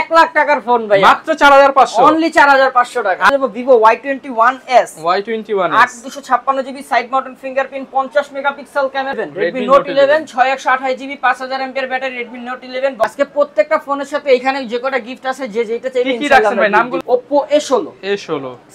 1 লাখ টাকার ফোন ভাই, মাত্র 4500, অনলি 4500 টাকা। Vivo Y21s 8 256 GB side mounted fingerprint, 50 megapixel camera, Redmi Note 11 6128 GB 5000 MPR battery, Redmi Note 11। আজকে প্রত্যেকটা ফোনের সাথে এখানে যে কটা গিফট আছে, যে যেটা চাইবেন কি রাখছেন ভাই নামগুলো? Oppo A16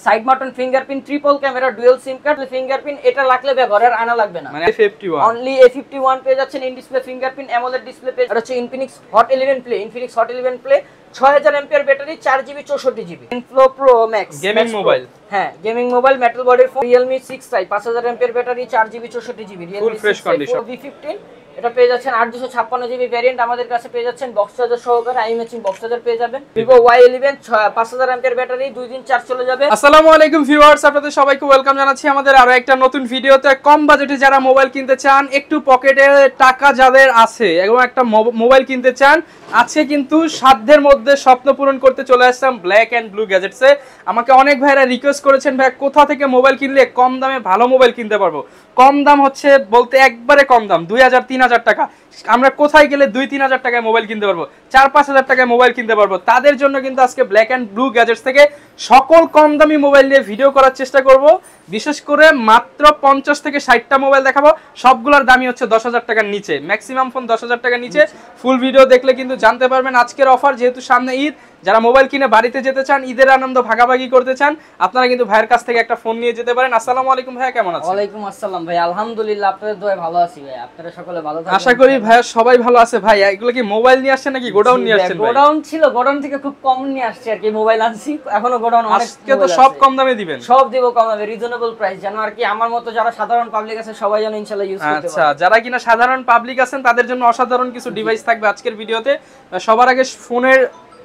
side mounted fingerprint, triple camera, dual SIM card fingerprint, এটা লাগলে ঘরের আনা লাগবে না, মানে A51 অনলি A51 পেয়ে যাচ্ছেন। In display fingerprint, AMOLED display পেয়ে যাচ্ছে। Infinix Hot 11 Play 6000 MPR battery, 4GB 64GB। Inflo Pro Max gaming mobile, হ্যাঁ গেমিং মোবাইল, মেটাল বডির phone, Realme 6i 5000 MPR battery, 4GB 64GB, full fresh condition. V15 এটা পেয়ে যাচ্ছেন 856GB variant, আমাদের কাছে পেয়ে যাচ্ছেন বক্স চার্জার সহকারে, আই ম্যাচিং বক্স চার্জার পেয়ে যাবেন। Vivo Y11 5000 এমপিআর ব্যাটারি, 2 দিন চার্জ চলে যাবে। আসসালামু আলাইকুম ভিউয়ার্স, আপনাদের সবাইকে ওয়েলকাম জানাচ্ছি আমাদের আরো একটা নতুন ভিডিওতে। কম বাজেটে যারা মোবাইল কিনতে চান, একটু পকেটে টাকা যাদের আছে এবং একটা মোবাইল কিনতে চান, আছে কিন্তু সাধ্যের মধ্যে স্বপ্ন পূরণ করতে চলে আসলাম ব্ল্যাক এন্ড ব্লু গ্যাজেটসে। আমাকে অনেক ভাইরা রিকোয়েস্ট করেছেন, ভাই কোথা থেকে মোবাইল কিনলে কম দামে ভালো মোবাইল কিনতে পারবো। কম দাম হচ্ছে বলতে একবারে কম দাম 2000-3000 টাকা। আমরা কোথায় গেলে 2-3000 টাকায় মোবাইল কিনতে পারবো, 4-5000 টাকায় মোবাইল কিনতে পারবো। তাদের জন্য কিন্তু আজকে ব্ল্যাক এন্ড ব্লু গ্যাজেটস থেকে সকল কম দামি মোবাইল নিয়ে ভিডিও করার চেষ্টা করব। বিশেষ করে মাত্র 50 থেকে 60টা মোবাইল দেখাবো, সবগুলোর দামই হচ্ছে 10,000 টাকার নিচে, ম্যাক্সিমাম ফোন 10,000 টাকার নিচে। ফুল ভিডিও দেখলে কিন্তু জানতে পারবেন আজকের অফার। যেহেতু সামনে ঈদ, যারা মোবাইল কিনে বাড়িতে যেতে চান, ঈদের আনন্দ ভাগাভাগি করতে চান, আপনারা কিন্তু ভাইয়ের কাছ থেকে একটা ফোন নিয়ে যেতে পারেন। আসসালামু আলাইকুম ভাইয়া, কেমন আছেন? ওয়ালাইকুম আসসালাম ভাই, আলহামদুলিল্লাহ আপনাদের দোয়ায় ভালো আছি ভাই, আপনারা সকলে ভালো থাকুন। আশা করি ভাইয়া সবাই ভালো আছে। ভাই এগুলো কি মোবাইল নিয়ে আসছেন নাকি গোডাউন নিয়ে আসছেন? গোডাউন ছিল, গোডাউন থেকে খুব কম নিয়ে আসছি আর কি, মোবাইল আনছি এখনো গোডাউন অনেক। আজকে তো সব কম দামে দিবেন? সব দিব কম দামে, রিজনেবল প্রাইস, যেন আর কি আমার মতো যারা সাধারণ পাবলিক আছে সবাই যেন ইনশাআল্লাহ ইউজ করতে পারে। আচ্ছা, যারা কিনা সাধারণ পাবলিক আছেন তাদের জন্য অসাধারণ কিছু ডিভাইস থাকবে আজকের ভিডিওতে। সবার আগে ফোনের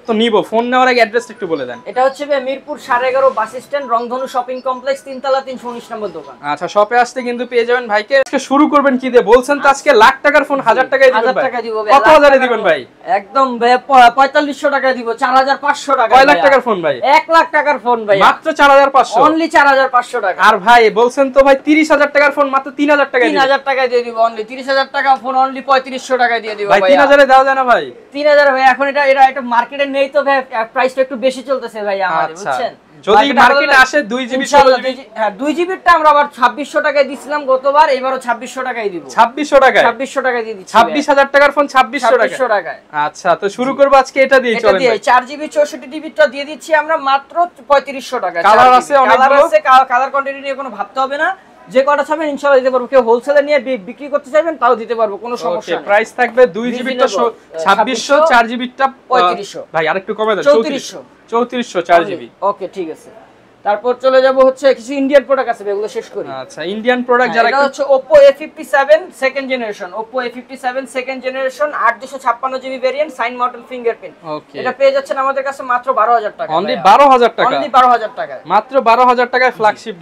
তো নিব, ফোন নেওয়ার আগে অ্যাড্রেসটা একটু বলে দেন। এটা হচ্ছে মিরপুর 11.5 বাস স্ট্যান্ড, রংধনু শপিং কমপ্লেক্স, 3 তলা 319 নম্বর দোকান। আচ্ছা, শপে আসতে কিন্তু পেয়ে যাবেন ভাইকে। আজকে শুরু করবেন কি দিয়ে বলছেন তো? আজকে লাখ টাকার ফোন 1000 টাকায় দিবেন ভাই? 1000 টাকা দিব ভাই। কত হাজারে দিবেন ভাই? একদম ভাই 4500 টাকায় দিব, 4500 টাকা। কয় লাখ টাকার ফোন ভাই? 1 লাখ টাকার ফোন ভাই, মাত্র 4500, অনলি 4500 টাকা। আর ভাই বলছেন তো ভাই 30000 টাকার ফোন মাত্র 3000 টাকায় দিবেন? 3000 টাকায় দিয়ে দিব, অনলি 30000 টাকা ফোন অনলি 3500 টাকায় দিয়ে দিব ভাই। 3000 এ দেওয়া যায় না ভাই? 3000 ভাই এখন এটা মার্কেটে নেই তো ভাই, প্রাইসটা একটু বেশি চলতেছে ভাই আমাদের, বুঝছেন? যদি মার্কেটে আসে 2GB 16GB, হ্যাঁ 2GB টা আমরা আবার 2600 টাকায় দিছিলাম গতবার, এবারও 2600 টাকায় দিব। 2600 টাকায়? 2600 টাকায় দিয়ে দিচ্ছি। 26000 টাকার ফোন 2600 টাকায়। আচ্ছা, তো শুরু করব আজকে এটা দিয়ে। চলেন ভাই। 4GB 64GB টা দিয়ে দিচ্ছি আমরা মাত্র 3500 টাকায়। কালার আছে অনেকগুলো, কালার কোয়ান্টিটি নিয়ে কোনো ভাবতে হবে না, যে কটা চাবেন ইনশাআল্লাহ দিতে পারবো। কেউ হোলসেলে নিয়ে বিক্রি করতে চাইবেন তাও দিতে পারবো, কোনো সমস্যা নেই। প্রাইস থাকবে 2GB টা 2600, 4GB টা 3500। ভাই আরেকটু কমে দেন, 3400 4GB। ওকে ঠিক আছে। তারপর চলে যাব হচ্ছে কিছু ইন্ডিয়ান প্রোডাক্ট আছে, এগুলো শেষ করি। আচ্ছা, ইন্ডিয়ান প্রোডাক্ট যারা, এটা হচ্ছে Oppo A57 second generation, Oppo A57 second generation, 8256GB variant, side mounted fingerprint. এটা পেয়ে যাচ্ছেন আমাদের কাছে মাত্র 12000 টাকা। অনলি 12000 টাকা? অনলি 12000 টাকা, মাত্র 12000 টাকায় ফ্ল্যাগশিপ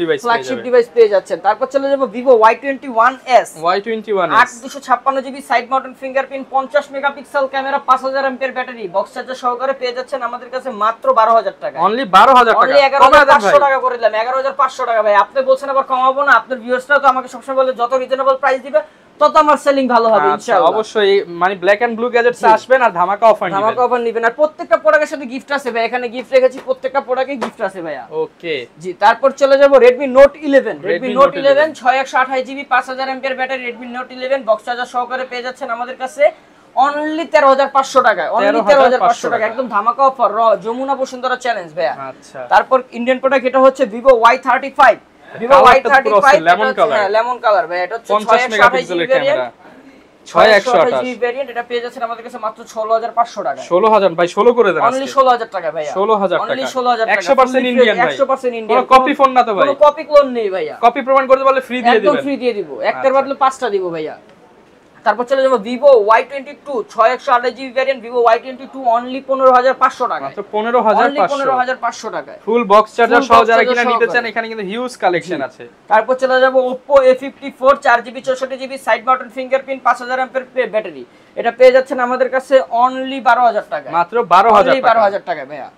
ডিভাইস পেয়ে যাচ্ছেন। তারপর চলে যাব Vivo Y21s 8256GB side mounted fingerprint, 50 megapixel camera, 5000 MPR battery, box charger সহকারে পেয়ে যাচ্ছেন আমাদের কাছে মাত্র 12000 টাকা। অনলি 12000 টাকা, অনলি 11500 টাকা করে দিলাম, 11500 টাকা ভাই। আপনি বলছেন আবার কমাবো না, আপনার ভিউয়ার্সরা তো আমাকে সবসময় বলে যত রিজনেবল প্রাইস দিবে তত আমার সেলিং ভালো হবে ইনশাআল্লাহ। অবশ্যই, মানে ব্ল্যাক এন্ড ব্লু গ্যাজেটস আসবেন আর ধামাকা অফার নেবেন, আর প্রত্যেকটা প্রোডাক্টের সাথে গিফট আছে ভাই, এখানে গিফট রেখেছি, প্রত্যেকটা প্রোডাক্টে গিফট আছে ভাইয়া। ওকে জি। তারপর চলে যাব Redmi Note 11 6128GB 5000 MPR battery, Redmi Note 11 box charger সহকারে পেয়ে যাচ্ছেন আমাদের কাছে অনলি 13500 টাকা, অনলি 13500 টাকা, একদম ধামাকা অফার, যমুনা বসুন্ধরা চ্যালেঞ্জ ভাইয়া। আচ্ছা, তারপর ইন্ডিয়ান প্রোডাক্ট, এটা হচ্ছে Vivo Y35 লেমন কালার ভাই। এটা হচ্ছে 50 মেগাপিক্সেলের ক্যামেরা, 6128 ভেরিয়েন্ট, এটা পেয়ে যাচ্ছেন আমাদের কাছে মাত্র 16500 টাকা। 16000 ভাই, 16 করে দেন, অনলি 16000 টাকা ভাইয়া, 16000 টাকা, অনলি 16000 টাকা, 100% ইন্ডিয়ান ভাই, 100% ইন্ডিয়ান, কোনো কপি ফোন না তো ভাই? কোনো কপি ক্লোন নেই ভাইয়া, কপি প্রমাণ করতে পারলে ফ্রি দিয়ে দিবেন, একদম ফ্রি দিয়ে দিব, একটার বদলে 5টা দিব ভাইয়া। তারপর চলে যাব Vivo Y22 6128GB variant, Vivo Y22 only 15500 টাকা, মাত্র 15500 টাকায়, ফুল বক্স চার্জার সহ যারা কিনা নিতে চান, এখানে কিন্তু হিউজ কালেকশন আছে। তারপর চলে যাব Oppo A54 4GB 64GB side mounted fingerprint, 5000 MPR battery, এটা পেয়ে যাচ্ছেন আমাদের কাছে অনলি 12000 টাকা, মাত্র 12000 টাকা ভাইয়া।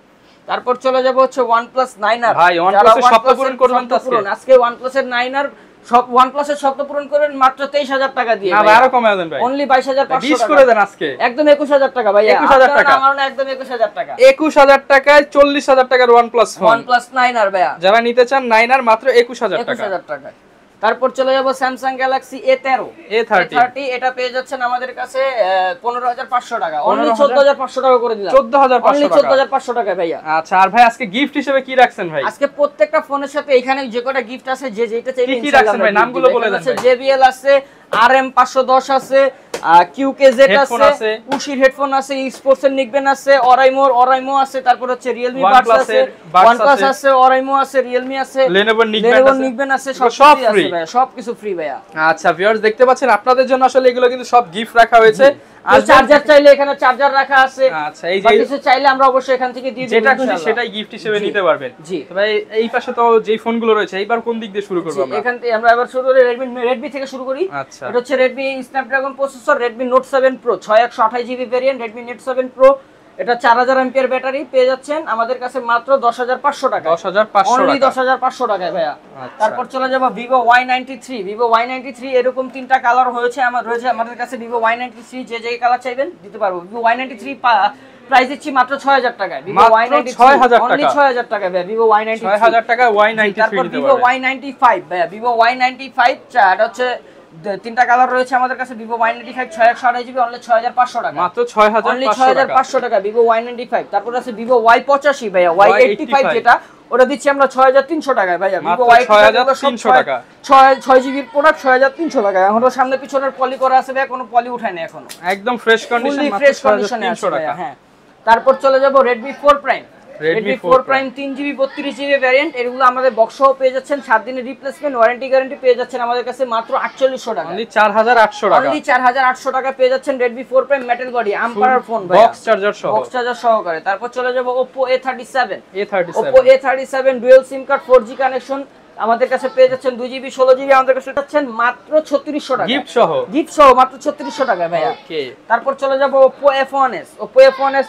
তারপর চলে যাব হচ্ছে OnePlus 9R ভাই, OnePlus এর স্বপ্ন পূরণ করবেন তো আজকে। আজকে OnePlus এর 9R সব OnePlus এর শর্ত পূরণ করেন মাত্র 23000 টাকা দিয়ে। না ভাই আরো কমায় দেন ভাই, অনলি 22500 ডিস টাকা করে দেন আজকে একদম 21000 টাকা ভাই। 21000 টাকা আমার না একদম 21000 টাকা। 21000 টাকায় 40000 টাকার OnePlus ফোন, OnePlus 9R ভাই যারা নিতে চান 9R মাত্র 21000 টাকা। 21000 টাকা। তারপর চলে যাব Samsung Galaxy A13 এটা পেয়ে যাচ্ছেন আমাদের কাছে 15500 টাকা, অনলি 14500 টাকা করে দিলাম। 14500 টাকা, 14500 টাকা ভাইয়া। আচ্ছা আর ভাই আজকে গিফট হিসেবে কি রাখছেন ভাই? আজকে প্রত্যেকটা ফোনের সাথে এখানে যে কটা গিফট আছে যে যেটা চাইবেন কি রাখছেন ভাই নামগুলো বলে দেন ভাই। JBL আছে, RM 510 আছে, QKZ আছে, উশির হেডফোন আছে, স্পোর্টস এর নিকবেন আছে, অরাইমো আছে, তারপর হচ্ছে Realme Buds আছে, OnePlus আছে, অরাইমো আছে, Realme আছে, Lenovo নিকবেন আছে, সব ফ্রি ভাইয়া, সবকিছু ফ্রি ভাইয়া। আচ্ছা ভিউয়ার্স দেখতে পাচ্ছেন আপনাদের জন্য আসলে এগুলো কিন্তু সব গিফট রাখা হয়েছে। আর চার্জার চাইলে এখানে চার্জার রাখা আছে। আচ্ছা এই যে কিছু চাইলে আমরা অবশ্যই এখান থেকে দিয়ে দেব, যেটা খুশি সেটাই গিফট হিসেবে নিতে পারবেন। জি ভাই এই পাশে তো যেই ফোনগুলো রয়েছে এইবার কোন দিক দিয়ে শুরু করব আমরা? এখান থেকে আমরা এবার শুরু করি Redmi থেকে শুরু করি। আচ্ছা এটা হচ্ছে Redmi Snapdragon processor, Redmi Note 7 Pro 6128GB variant, Redmi Note 7 Pro এটা 4000 এমপিআর ব্যাটারি পেয়ে যাচ্ছেন আমাদের কাছে মাত্র 10500 টাকা। 10500 অনলি 10500 টাকায় ভাইয়া। তারপর চলে যাব Vivo Y93 এরকম তিনটা কালার রয়েছে আমাদের কাছে Vivo Y93 যে কালার চাইবেন দিতে পারবো। Vivo Y93 প্রাইস দিচ্ছি মাত্র 6000 টাকায়। Vivo Y93 অনলি 6000 টাকা ভাইয়া। Vivo Y93 6000 টাকা Y93 তারপর Vivo Y95 ভাইয়া। Vivo Y95 এটা হচ্ছে তিনটা কালার রয়েছে আমাদের কাছে। Vivo Y95 6128GB অনলি 6500 টাকা, মাত্র 6500 টাকা Vivo Y95। তারপর আছে Vivo Y85 ভাইয়া, Y85 যেটা ওটা দিচ্ছি আমরা 6300 টাকায় ভাইয়া। Vivo Y6300 টাকা 6GB প্রোডাক্ট 6300 টাকা। এখন তো সামনে পিছনের পলি করা আছে ভাইয়া, কোনো পলি উঠায় না এখনো, একদম ফ্রেশ কন্ডিশন, মাত্র ফ্রেশ কন্ডিশনে আছে ভাইয়া। হ্যাঁ তারপর চলে যাব Redmi 4 Prime 3GB 32GB variant. এগুলো আমাদের বক্সও পেয়ে যাচ্ছেন, 7 দিনের রিপ্লেসমেন্ট ওয়ারেন্টি গ্যারান্টি পেয়ে যাচ্ছেন আমাদের কাছে মাত্র 4800 টাকা, অনলি 4800 টাকা। অনলি 4800 টাকা পেয়ে যাচ্ছেন Redmi 4 Prime metal body umpire phone ভাই, বক্স চার্জার সহকারে। তারপর চলে যাব Oppo A37 dual SIM card 4G connection আমাদের কাছে পেয়ে যাচ্ছেন 2GB 16GB আমাদের কাছে পাচ্ছেন মাত্র 3600 টাকা গিফট সহ মাত্র 3600 টাকা ভাইয়া। ওকে তারপর চলে যাব Oppo F1s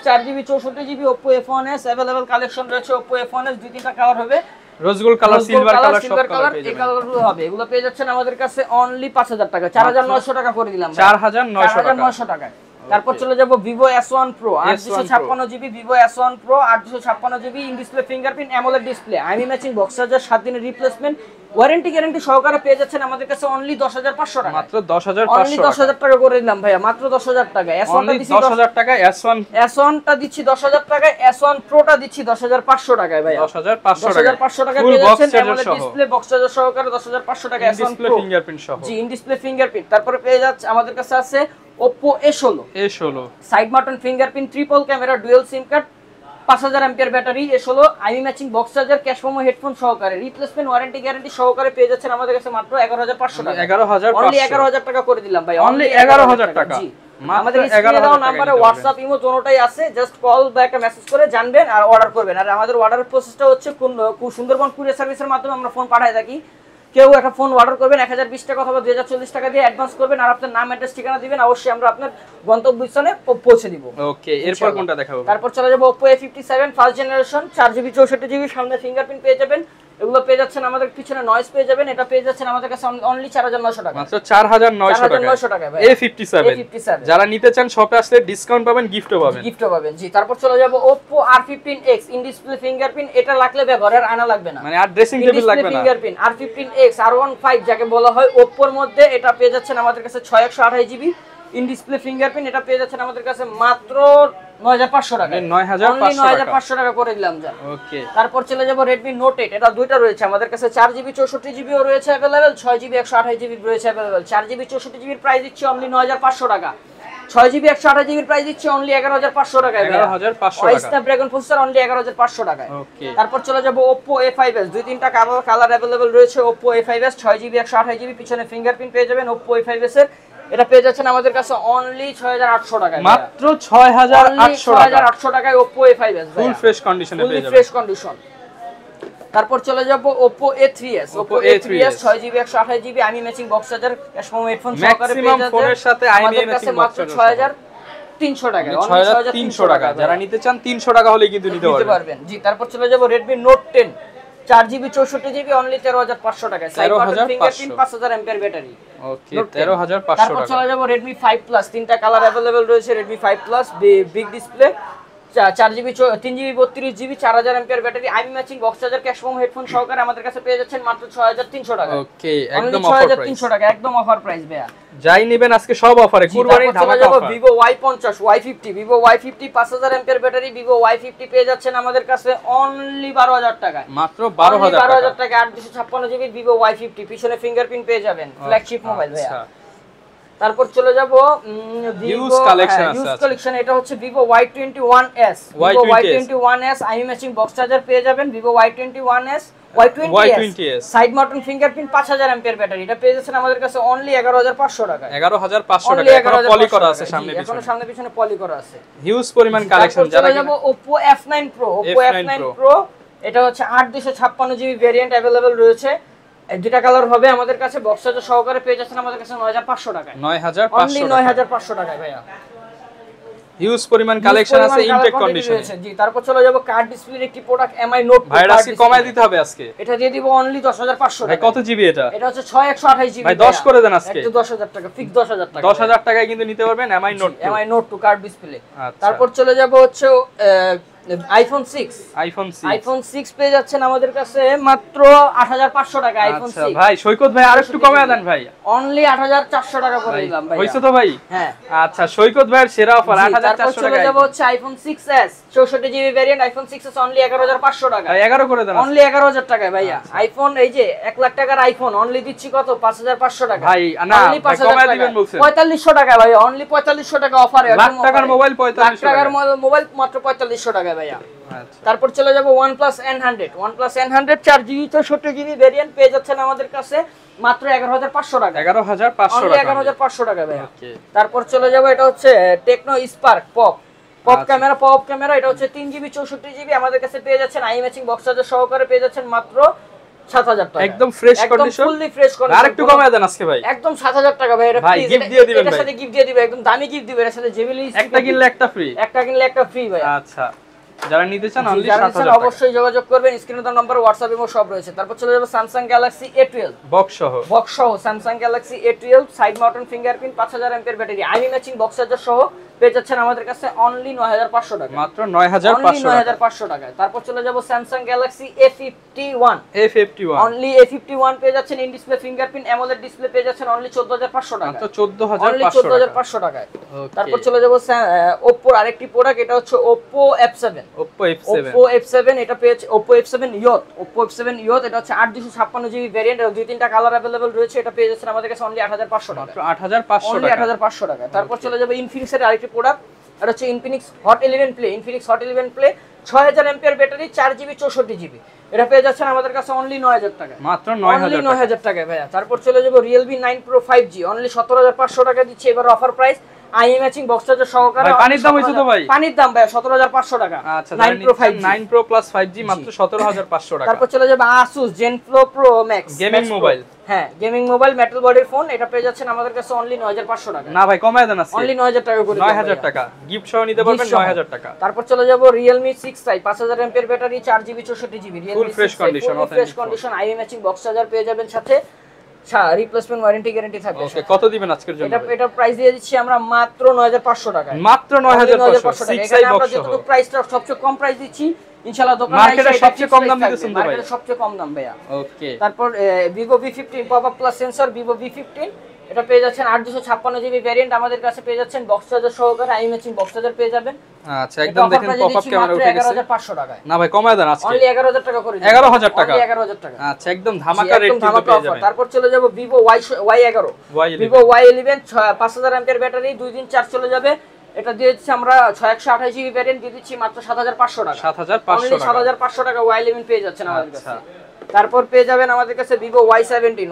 4GB 64GB Oppo F1s available collection রয়েছে। Oppo F1s দুই তিনটা কালার হবে, rose gold colour, silver colour, সব কালার এই কালারগুলো হবে। এগুলো পেয়ে যাচ্ছেন আমাদের কাছে অনলি 5000 টাকা, 4900 টাকা করে দিলাম 4900 টাকা। তারপর চলে যাব Vivo S1 Pro 856GB Vivo S1 Pro 856GB in display fingerprint AMOLED display Aimi matching box charger 7 দিনের রিপ্লেসমেন্ট ওয়ারেন্টি গ্যারান্টি সহকারে পেয়ে যাচ্ছেন আমাদের কাছে অনলি 10500 টাকা, মাত্র 10500 অনলি 10000 টাকা করে দিলাম ভাইয়া, মাত্র 10000 টাকা। S1 টা দিচ্ছি 10000 টাকা, S1 টা দিচ্ছি 10000 টাকা, S1 Pro টা দিচ্ছি 10500 টাকায় ভাইয়া, 10500 টাকা পেয়ে যাচ্ছেন অ্যামোলেড ডিসপ্লে বক্স চার্জার সহকারে 10500 টাকা S1 ডিসপ্লে Pro ফিঙ্গারপ্রিন্ট সহ। জি ইন ডিসপ্লে ফিঙ্গারপ্রিন্ট। তারপরে পেয়ে যাচ্ছে আমাদের কাছে আছে Oppo A16 side mounted fingerprint triple camera dual SIM card 5000 MPR battery A16 আইমি matching box charger cash memo headphone সহকারে রিপ্লেসমেন্ট ওয়ারেন্টি গ্যারান্টি সহকারে পেয়ে যাচ্ছেন আমাদের কাছে মাত্র 11500 টাকা, 11500 অনলি 11000 টাকা করে দিলাম ভাই, অনলি 11000 টাকা। জি আমাদের স্ক্রিনে দেওয়া নম্বরে WhatsApp ইমো দুটোটাই আছে, জাস্ট কল বা একটা মেসেজ করে জানবেন আর অর্ডার করবেন। আর আমাদের অর্ডারের প্রসেসটা হচ্ছে সুন্দরবন কুরিয়ার সার্ভিসের মাধ্যমে আমরা ফোন পাঠায় থাকি। কেউ একটা ফোন অর্ডার করবেন 1020 টাকা অথবা 2040 টাকা দিয়ে অ্যাডভান্স করবেন আর আপনার নাম অ্যাড্রেস ঠিকানা দিবেন, অবশ্যই আমরা আপনার গন্তব্যস্থানে পৌঁছে দিব। ওকে এরপর কোনটা দেখাবো? তারপর চলে যাব Oppo A57 first generation 4GB 64GB সামনে ফিঙ্গারপ্রিন্ট পেয়ে যাবেন। এগুলো পেয়ে যাচ্ছেন আমাদের পিছনে নয়েজ পেয়ে যাবেন, এটা পেয়ে যাচ্ছেন আমাদের কাছে অনলি 4900 টাকা, মাত্র 4900 টাকা ভাই। A57 যারা নিতে চান শপে আসলে ডিসকাউন্ট পাবেন, গিফটও পাবেন। জি তারপর চলে যাব Oppo R15X in display fingerprint, এটা লাগলে ব্যবহারের আয়না লাগবে না, মানে আর ড্রেসিং টেবিল লাগবে না। ফিঙ্গারপ্রিন্ট R15X R15 যাকে বলা হয় Oppo এর মধ্যে, এটা পেয়ে যাচ্ছেন আমাদের কাছে 6128GB ইন ডিসপ্লে ফিঙ্গারপ্রিন্ট, এটা পেয়ে যাচ্ছেন আমাদের কাছে মাত্র 9500 টাকা, 9500 টাকা করে দিলাম যা। ওকে তারপর চলে যাব Redmi Note 8 এটা দুইটা রয়েছে আমাদের কাছে, 4GB 64GB ও রয়েছে अवेलेबल, 6GB 128GB রয়েছে अवेलेबल। 4GB 64GB এর প্রাইস দিচ্ছি অনলি 9500 টাকা, 6GB 128GB এর প্রাইস দিচ্ছি অনলি 11500 টাকায়, 11500 টাকা। Snapdragon প্রসেসর অনলি 11500 টাকায়। ওকে তারপর চলে যাব Oppo A5s দুই তিনটা কালার अवेलेबल রয়েছে। Oppo A5s 6GB 128GB পিছনে ফিঙ্গারপ্রিন্ট পেয়ে যাবেন Oppo A5s এর, এটা পেয়ে যাচ্ছেন আমাদের কাছে অনলি 6800 টাকায়, মাত্র 6800 টাকায় Oppo A5s ফুল ফ্রেশ কন্ডিশনে পেয়ে যাবেন, ফ্রেশ কন্ডিশন। তারপর চলে যাব Oppo A3s 6GB 128GB আইমি matching box charger cash memo headphone সহকারে পেয়ে যাবেন ফোনের সাথে আইমি ম্যাচিং বক্স চার্জার 6300 টাকা, 6300 টাকা। যারা নিতে চান 300 টাকা হলেই কিন্তু নিতে পারবেন। জি তারপর চলে যাব Redmi Note 10 4GB 64GB only 13500 টাকায়। Side mounted fingerprint 5000 MPR battery. Okay 13500 তারপর টাকা। চলে যাব Redmi 5 Plus, তিনটা কালার अवेलेबल রয়েছে Redmi 5 Plus, big display, 4GB 3GB 32GB 4000 MPR battery, আইমি ম্যাচিং বক্স চার্জার, ক্যাশ ফোম হেডফোন সহকারে আমাদের কাছে পেয়ে যাচ্ছেন মাত্র 6300 টাকা। ওকে একদম অফার প্রাইস। 6300 টাকা একদম অফার প্রাইস ভাইয়া। যাই নেবেন আজকে সব অফারে, কুরবানি ধামাকা offer. Vivo Y50 Y50 Vivo Y50 5000 MPR battery, Vivo Y50 পেয়ে যাচ্ছেন আমাদের কাছে অনলি 12000 টাকায়। মাত্র 12000 টাকা 8256GB Vivo Y50, পিছনে ফিঙ্গারপ্রিন্ট পেয়ে যাবেন, ফ্ল্যাগশিপ মোবাইল ভাইয়া। তারপর চলে যাব ইউজ কালেকশন আছে। ইউজ কালেকশন এটা হচ্ছে Vivo Y21s, Vivo Y21s আইমি ম্যাচিং বক্স চার্জার পেয়ে যাবেন, Vivo Y21s Y20s side mounted fingerprint 5000 MPR battery, এটা পেয়ে যাচ্ছেন আমাদের কাছে অনলি 11500 টাকা। 11500 টাকা। এখন পলি করা আছে সামনে পিছনে, এখন সামনে পিছনে পলি করা আছে, হিউজ পরিমাণ কালেকশন। যারা যাব Oppo F9 Pro, Oppo F9 Pro এটা হচ্ছে 8256GB ভেরিয়েন্ট अवेलेबल রয়েছে, এই দুটো কালার হবে আমাদের কাছে, বক্স চার্জার সহকারে পেয়ে যাচ্ছেন আমাদের কাছে 9500 টাকায়। 9500 অনলি 9500 টাকায় ভাইয়া। হিউজ পরিমাণ কালেকশন আছে ইনটেক কন্ডিশনে। জি তারপর চলে যাব কার্ড ডিসপ্লের একটি প্রোডাক্ট MI Note 2। ভাই আজকে কমায় দিতে হবে আজকে। এটা দিয়ে দিব অনলি 10500 টাকা। ভাই কত জিবি এটা? এটা হচ্ছে 6128GB। ভাই 10 করে দেন আজকে। একটু 10000 টাকা, ফিক্স 10000 টাকা। 10000 টাকায় কিন্তু নিতে পারবেন MI Note 2। MI Note 2 card display. আচ্ছা। তারপর চলে যাব হচ্ছে iPhone 6। iPhone 6 পেয়ে যাচ্ছেন আমাদের কাছে মাত্র 8500 টাকা iPhone 6। আচ্ছা ভাই সৈকত ভাই আরেকটু কমায় দেন ভাই। অনলি 8400 টাকা করে দিলাম ভাই। হইছে তো ভাই? হ্যাঁ। আচ্ছা সৈকত ভাইয়ের সেরা অফার 8400 টাকা। চলে যাব হচ্ছে iPhone 6s 64GB variant, iPhone 6s only 11500 টাকা। 11 করে দেন অনলি 11000 টাকায় ভাইয়া। আইফোন এই যে 1 লাখ টাকার আইফোন অনলি দিচ্ছি কত 5500 টাকা ভাই। না ভাই কমায় দিবেন বলছেন 4500 টাকা ভাই, অনলি 4500 টাকা অফারে। লাখ টাকার মোবাইল 4500 টাকা, লাখ টাকার মোবাইল মাত্র 4500 টাকায় ভাইয়া। আচ্ছা। তারপর চলে যাব OnePlus N100, OnePlus N100 4GB 64GB variant পেয়ে যাচ্ছেন আমাদের কাছে মাত্র 11500 টাকা। 11500 টাকা। 11500 টাকা ভাইয়া। তারপর চলে যাব এটা হচ্ছে Tecno Spark পপ ক্যামেরা, এটা হচ্ছে 3GB 64GB আমাদের কাছে পেয়ে যাচ্ছেন, আই ম্যাচিং বক্স চার্জার সহকারে পেয়ে যাচ্ছেন মাত্র 7000 টাকা। একদম ফ্রেশ কন্ডিশন, একদম ফুললি ফ্রেশ কন্ডিশন। আরেকটু কমায় দেন আজকে ভাই। একদম 7000 টাকা ভাই। এটা ভাই গিফট দিয়ে দিবেন ভাই। এর সাথে গিফট দিয়ে দিবেন, একদম দামি গিফট দিবেন, এর সাথে জেবিলি একটা কিনলে একটা ফ্রি। একটা কিনলে একটা ফ্রি ভাই। আচ্ছা যারা নিতে চান অনলি 7000 টাকা। অবশ্যই যোগাযোগ করবেন, স্ক্রিনে দেওয়া নম্বরে WhatsApp এবং সব রয়েছে। তারপর চলে যাব Samsung Galaxy A12 বক্স সহ Samsung Galaxy A12 side mounted fingerprint 5000 MPR battery, আইমি ম্যাচিং বক্স চার্জার সহ পেয়ে যাচ্ছেন আমাদের কাছে অনলি 9500 টাকা। মাত্র 9500 টাকা। তারপর চলে যাব Samsung Galaxy A51 only A51 পেয়ে যাচ্ছেন, in display fingerprint AMOLED display পেয়ে যাচ্ছেন অনলি 14500 টাকা। মাত্র 14500 টাকায়। তারপর চলে যাব Oppo আরেকটি প্রোডাক্ট, এটা হচ্ছে Oppo F7 এটা পেয়েছে Oppo F7 Youth এটা হচ্ছে 8256GB ভেরিয়েন্ট, আর দুই তিনটা কালার अवेलेबल রয়েছে, এটা পেয়ে যাচ্ছেন আমাদের কাছে অনলি 8500 টাকা। মাত্র 8500 টাকা। 8500 টাকা। তারপর চলে যাব Infinix এর আরেকটি প্রোডাক্ট, এটা হচ্ছে Infinix Hot 11 Play 6000 MPR battery, 4GB 64GB, এটা পেয়ে যাচ্ছেন আমাদের কাছে অনলি 9000 টাকা। মাত্র 9000 টাকা ভাইয়া। তারপর চলে যাব Realme 9 Pro 5G অনলি 17500 টাকা দিচ্ছে এবার offer price, IMEI matching box charger সহকারে। ভাই পানির দাম হইছে তো ভাই? পানির দাম ভাই 17500 টাকা। আচ্ছা 9 Pro Plus 5G মাত্র 17500 টাকা। তারপর চলে যাব Asus Zenfone Pro Max gaming mobile. হ্যাঁ গেমিং মোবাইল মেটাল বডির ফোন, এটা পেয়ে যাচ্ছেন আমাদের কাছে অনলি 9500 টাকা। না ভাই কমায় দেন আজকে। অনলি 9000 টাকা করে 9000 টাকা গিফট সহ নিতে পারবেন 9000 টাকা। তারপর চলে যাব Realme 6i 5000 MPR battery, 4GB 64GB full fresh condition, IMEI matching box charger পেয়ে যাবেন, সাথে রিপ্লেসমেন্ট ওয়ারেন্টি গ্যারান্টি থাকবে। ওকে কত দিবেন আজকের জন্য? এটা প্রাইস দিয়ে দিচ্ছি আমরা মাত্র 9500 টাকা। মাত্র 9500 6i বক্স সহ। যতটুকু প্রাইসটা সবচেয়ে কম প্রাইস দিচ্ছি ইনশাআল্লাহ, দোকানে মার্কেটে সবচেয়ে কম দাম দিতেছেন তো ভাই? মার্কেটে সবচেয়ে কম দাম ভাইয়া। ওকে তারপর Vivo V15 popup plus sensor, Vivo V15 এটা পেয়ে যাচ্ছেন 8256GB ভেরিয়েন্ট, আমাদের কাছে পেয়ে যাচ্ছেন বক্স চার্জার সহকারে, আই ম্যাচিং বক্স চার্জার পেয়ে যাবেন। আচ্ছা একদম দেখেন পপআপ ক্যামেরা উঠে গেছে 11500 টাকায়। না ভাই কমায় দেন আজকে। অনলি 11000 টাকা করে দিন। 11000 টাকা। অনলি 11000 টাকা। আচ্ছা একদম ধামাকা রেট কিন্তু পেয়ে যাবেন। তারপর চলে যাব Vivo Y11 Vivo Y11 5000 MPR battery, 2 দিন চার্জ চলে যাবে, এটা দিয়ে দিচ্ছি আমরা 6128GB ভ্যারিয়েন্ট দিয়ে দিচ্ছি মাত্র 7500 টাকা। 7500 টাকা। 7500 টাকা Y11 পেয়ে যাচ্ছেন আমাদের কাছে। তারপর পেয়ে যাবেন আমাদের কাছে Vivo Y17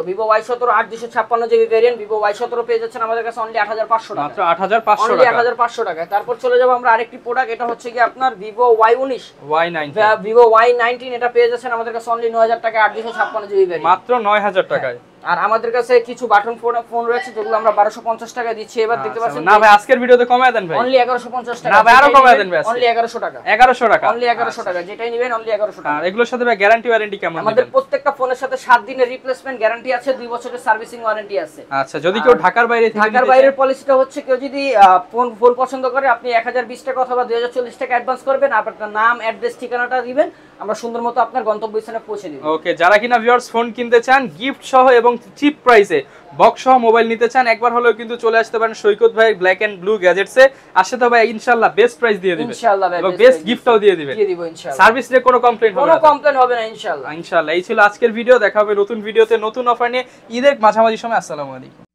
Vivo Y17 8256GB variant, Vivo Y17 পেয়ে যাচ্ছেন আমাদের কাছে অনলি 8500 টাকা। মাত্র 8500 অনলি টাকা। 8500 টাকা। তারপর চলে যাব আমরা আরেকটি প্রোডাক্ট, এটা হচ্ছে কি আপনার Vivo Y19 Y19 Vivo Y19 এটা পেয়ে যাচ্ছেন আমাদের কাছে অনলি 9000 টাকা 8256GB ভ্যারিয়েন্ট, মাত্র 9000 টাকায়। আর আমাদের কাছে কিছু বাটন ফোন রয়েছে যেগুলো আমরা 1250 টাকা দিচ্ছি। এবার দেখতে পাচ্ছেন না ভাই আজকের ভিডিওতে কমায় দেন ভাই, অনলি 1150 টাকা। না ভাই আরো কমায় দেন ভাই, অনলি 1100 টাকা, 1100 টাকা, অনলি 1100 টাকা, যেটাই নেবেন অনলি 1100 টাকা। আর এগুলোর সাথে ভাই গ্যারান্টি ওয়ারেন্টি কেমন দিবেন? আমাদের প্রত্যেকটা ফোনের সাথে 7 দিনের রিপ্লেসমেন্ট গ্যারান্টি আছে, 2 বছরের সার্ভিসিং ওয়ারেন্টি আছে। আচ্ছা, যদি কেউ ঢাকার বাইরে থেকে ঢাকার বাইরের পলিসিটা হচ্ছে কেউ যদি ফোন পছন্দ করে আপনি 1020 টাকা অথবা 2040 টাকা অ্যাডভান্স করবেন, আপনার নাম অ্যাড্রেস ঠিকানাটা দিবেন, আমরা সুন্দর মতো আপনার গন্তব্যস্থানে পৌঁছে দিব। ওকে, যারা কিনা ভিউয়ার্স ফোন কিনতে চান গিফট সহ এবং চিপ প্রাইসে বক্স সহ মোবাইল নিতে চান, একবার হলেও কিন্তু চলে আসতে পারেন সৈকত ভাই ব্ল্যাক এন্ড ব্লু গ্যাজেটসে। আসে তো ভাই ইনশাআল্লাহ বেস্ট প্রাইস দিয়ে দিবেন, ইনশাআল্লাহ ভাই, এবং বেস্ট গিফটটাও দিয়ে দিবেন। দিয়ে দিব ইনশাআল্লাহ। সার্ভিস নিয়ে কোনো কমপ্লেইন হবে না, কোনো কমপ্লেইন হবে না ইনশাআল্লাহ। ইনশাআল্লাহ। এই ছিল আজকের ভিডিও, দেখা হবে নতুন ভিডিওতে নতুন অফার নিয়ে ঈদের মাঝামাঝি সময়। আসসালামু আলাইকুম।